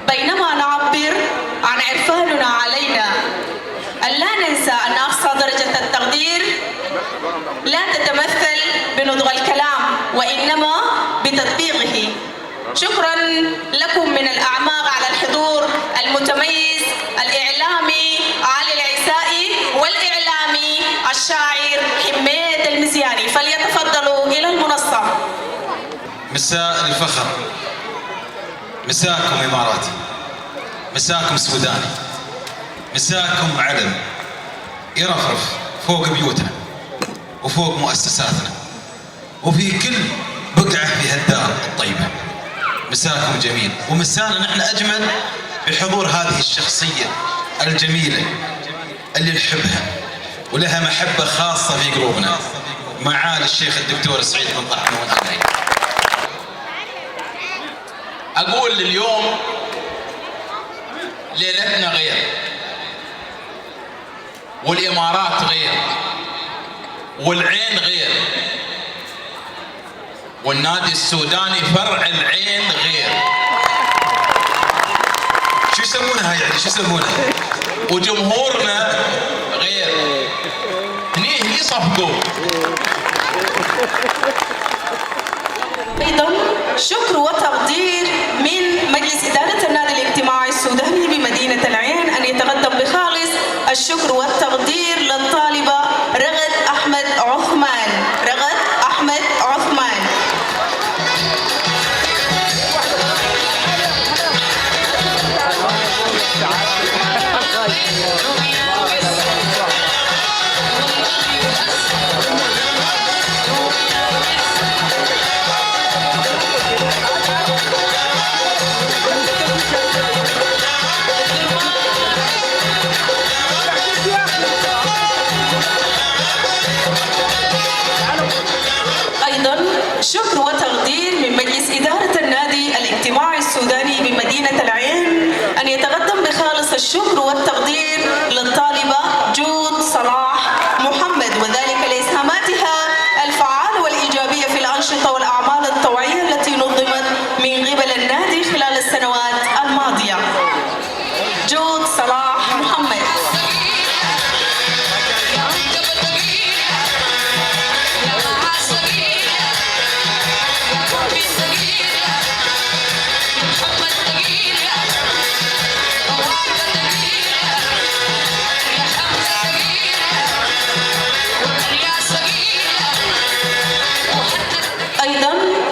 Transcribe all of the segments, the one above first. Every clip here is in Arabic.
بينما نعبر عن عرفاننا علينا أن لا ننسى أن أقصى درجة التقدير لا تتمثل بنضغ الكلام وإنما بتطبيقه. شكرا لكم من الأعماق على الحضور المتميز الإعلامي علي العيسائي والإعلامي الشاعر حميد المزياني، فليتفضلوا إلى المنصة. مساء الفخر، مساكم إماراتي، مساكم سوداني، مساكم علم يرفرف فوق بيوتنا وفوق مؤسساتنا وفي كل بقعة في هالدار الطيبة. مساكم جميل، ومسانا نحن أجمل بحضور هذه الشخصية الجميلة اللي نحبها ولها محبة خاصة في قلوبنا، معالي الشيخ الدكتور سعيد بن طحنون. أقول اليوم ليلتنا غير، والإمارات غير، والعين غير، والنادي السوداني فرع العين غير. شو يسمونها يعني؟ شو يسمونها؟ وجمهورنا غير. هني صفقوا. أيضا شكر وتقدير من مجلس إدارة النادي الاجتماعي السوداني بمدينة العين أن يتقدم بخالص الشكر والتقدير للطالبة رغد أحمد عثمان. رغد أحمد عثمان. شكر وتقدير من مجلس إدارة النادي الاجتماعي السوداني بمدينة العين أن يتقدم بخالص الشكر والتقدير للطالبة جود صلاح محمد، وذلك لإسهاماتها الفعالة والإيجابية في الأنشطة والأعمال الطوعية التي نظمت من قبل النادي خلال السنوات الماضية. جود صلاح محمد.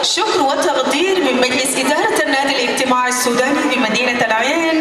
شكر وتقدير من مجلس إدارة النادي الاجتماعي السوداني بمدينة العين